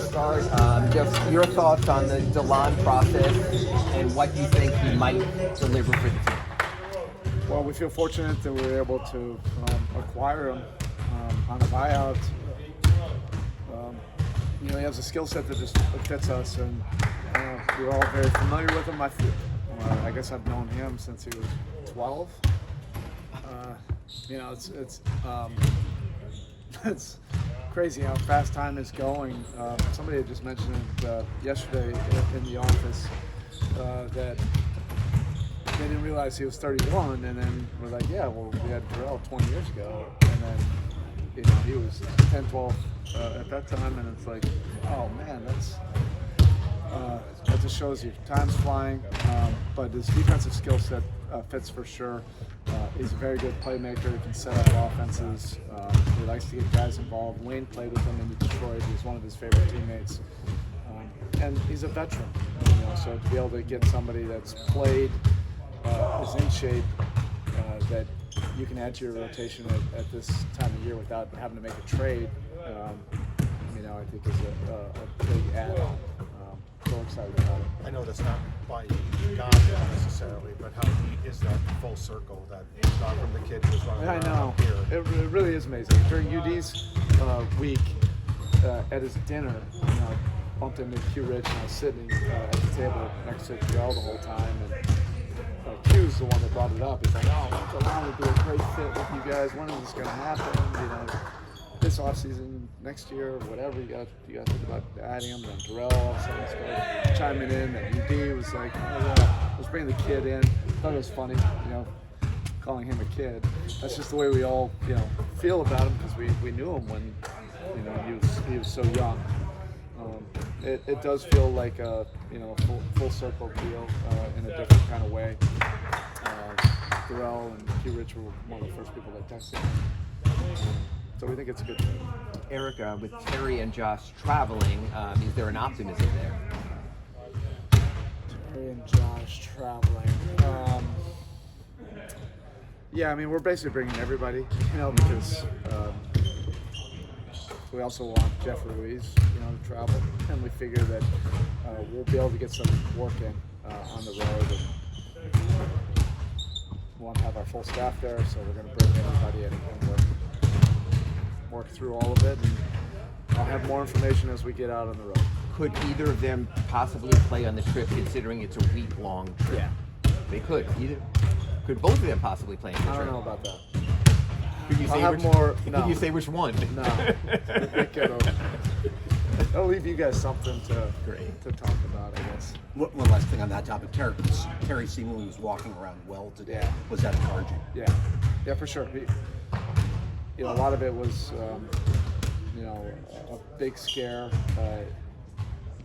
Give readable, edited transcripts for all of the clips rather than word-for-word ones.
Start, just your thoughts on the Delon process and what you think he might deliver for the team. Well, we feel fortunate that we were able to acquire him on a buyout. He has a skill set that just fits us, and we're all very familiar with him. I guess I've known him since he was 12. It's crazy how fast time is going. Somebody had just mentioned it yesterday in the office that they didn't realize he was 31, and then we're like, yeah, well, we had Darrell 20 years ago, and then he was 10, 12 at that time, and it's like, oh man, that just shows you time's flying. But his defensive skill set fits for sure. He's a very good playmaker. He can set up offenses. He likes to get guys involved. Wayne played with him in Detroit. He's one of his favorite teammates. And he's a veteran, so to be able to get somebody that's played, is in shape, that you can add to your rotation at this time of year without having to make a trade, I think is a big add-on. So excited about it. I know that's not by God necessarily, but how neat is that full circle that he's not from the kid who's running around I know. here? It really is amazing. During UD's week at his dinner, I bumped into Q Rich, and I was sitting at the table next to Joel the whole time, and Q's the one that brought it up. He's like, oh, Delon would be a great fit with you guys. When is this going to happen? This offseason, next year, whatever, you got to think about adding him. Then Darrell all of a sudden started chiming in. And UD was like, oh yeah, let's bring the kid in. Thought it was funny, calling him a kid. That's just the way we all, feel about him, because we knew him when, he was so young. It does feel like a full circle deal in a different kind of way. Darrell and Q Rich were one of the first people that texted him. So we think it's a good thing. Erik, with Terry and Josh traveling, is there an optimism there? Terry and Josh traveling. Yeah, we're basically bringing everybody, because we also want Jeff Ruiz, to travel, and we figure that we'll be able to get some work in on the road. And we want to have our full staff there, so we're going to bring everybody in and work through all of it, and I'll have more information as we get out on the road. Could either of them possibly play on the trip, considering it's a week-long trip? Yeah. They could. Could both of them possibly play on the trip? I don't know about that. Could you say I'll have more. No. Could you say which one? No. I'll leave you guys something to talk about, I guess. One last thing on that topic. Terry seemingly was walking around well today. Yeah. Was that encouraging? Yeah, for sure. A lot of it was, a big scare.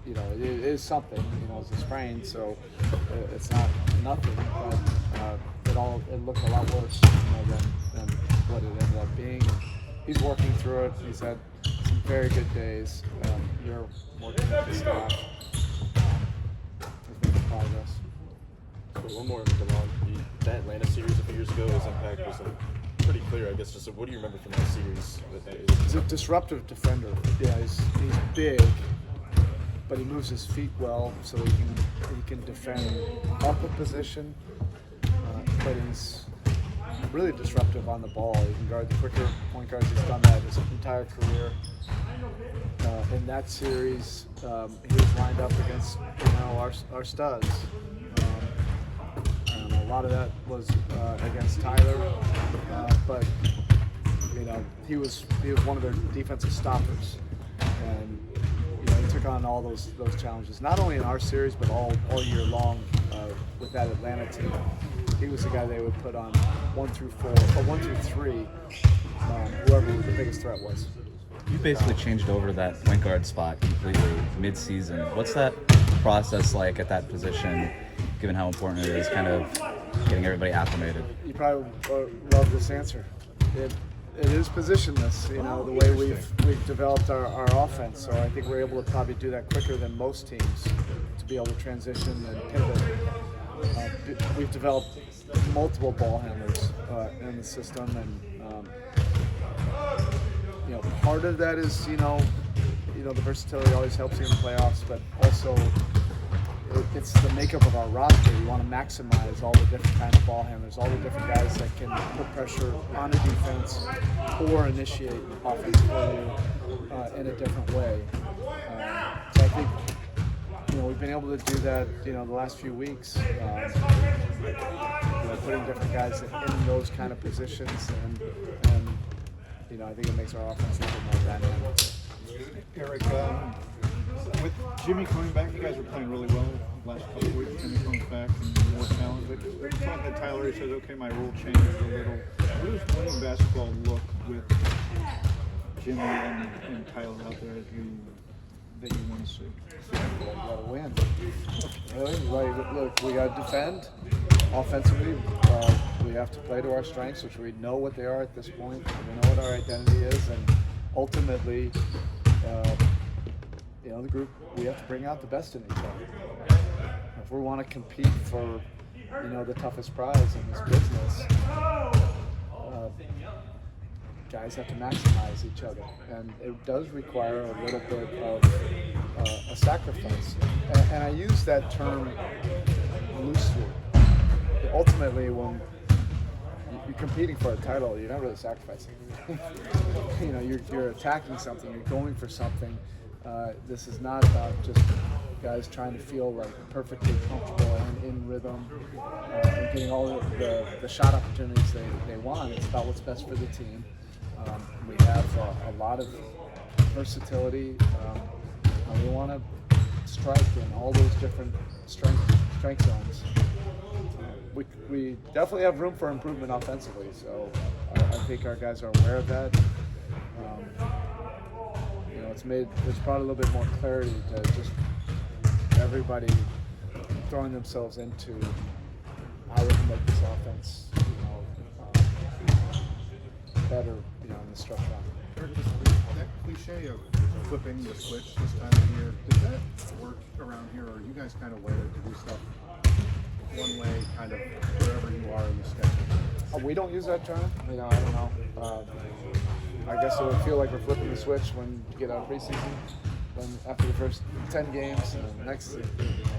It is something. It's a sprain, so it's not nothing. But it looked a lot worse, than what it ended up being. And he's working through it. He's had some very good days. You're working with the staff. He's making progress. So one more on Delon. That Atlanta series a few years ago, his impact was pretty clear, I guess. Just what do you remember from that series? He's a disruptive defender. Yeah, he's big, but he moves his feet well, so he can defend up a position. But he's really disruptive on the ball. He can guard the quicker point guards. He's done that his entire career. In that series, he was lined up against our studs. A lot of that was against Tyler, but he was one of their defensive stoppers, and he took on all those challenges. Not only in our series, but all year long with that Atlanta team. He was the guy they would put on 1 through 4 or 1 through 3, whoever the biggest threat was. You basically changed over that point guard spot completely mid-season. What's that process like at that position, given how important it is, kind of getting everybody acclimated? You probably love this answer. It is positionless, the way we've developed our offense. So I think we're able to probably do that quicker than most teams, to be able to transition and pivot. We've developed multiple ball handlers in the system, and part of that is you know, the versatility always helps you in the playoffs, but also it's the makeup of our roster. You want to maximize all the different kind of ball handlers, all the different guys that can put pressure on a defense or initiate offense for you in a different way. So I think, you know, we've been able to do that, you know, the last few weeks. You know, putting different guys in those kind of positions, and you know, I think it makes our offense a little bit more dynamic. Erik, with Jimmy coming back, you guys were playing really well last couple of weeks. Jimmy comes back and more talent. But we thought that Tyler says, okay, my role changes a little. What does winning basketball look with Jimmy and Tyler out there that you want to see? We got to win. Really? Like, look, we got to defend offensively. We have to play to our strengths, which we know what they are at this point. We know what our identity is, and ultimately, you know, the group, we have to bring out the best in each other. If we want to compete for, you know, the toughest prize in this business, guys have to maximize each other, and it does require a little bit of a sacrifice. And I use that term loosely. Ultimately, when you're competing for a title, you're not really sacrificing. You know, you're attacking something, you're going for something. This is not about just guys trying to feel like perfectly comfortable and in rhythm and getting all the shot opportunities they want. It's about what's best for the team. We have a lot of versatility, and we want to strike in all those different strength zones. We definitely have room for improvement offensively, so I think our guys are aware of that. You know, it's brought a little bit more clarity to just everybody throwing themselves into how we can make this offense, you know, better, you know, in the stretch run. That cliche of flipping the switch this time of year, does that work around here, or are you guys kind of wired to do stuff one way, kind of wherever you are in the schedule? We don't use that term. You know, I don't know. I guess it would feel like we're flipping the switch when you get out of preseason. Then after the first 10 games, next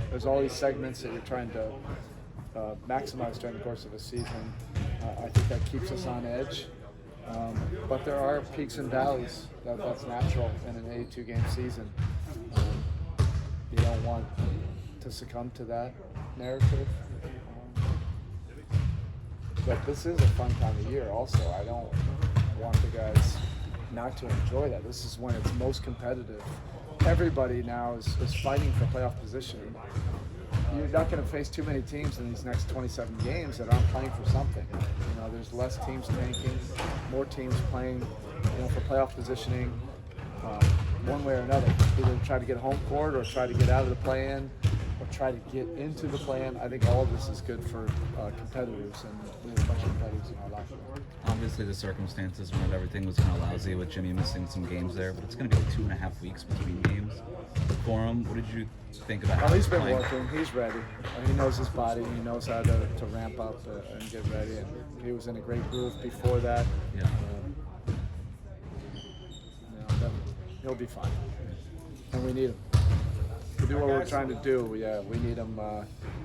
there's all these segments that you're trying to maximize during the course of a season. I think that keeps us on edge. But there are peaks and valleys. That's natural in an 82-game season. You don't want to succumb to that narrative. But this is a fun time of year also. I don't want the guys not to enjoy that. This is when it's most competitive. Everybody now is fighting for playoff positioning. You're not going to face too many teams in these next 27 games that aren't playing for something. You know, there's less teams tanking, more teams playing, you know, for playoff positioning, one way or another. Either try to get home court or try to get out of the play-in or try to get into the play-in. I think all of this is good for competitors, and we have a bunch of competitors in our locker room. Obviously, the circumstances when everything was kind of lousy with Jimmy missing some games there, but it's going to be like 2.5 weeks between games for him. What did you think about how Well, he's been playing? working. He's ready. He knows his body. He knows how to ramp up and get ready. And he was in a great groove before that. Yeah. Then he'll be fine. And we need him to do what we're trying to do. Yeah, we need him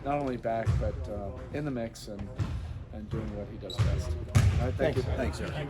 not only back but in the mix and doing what he does best. All right, thank you. Thanks, Erik.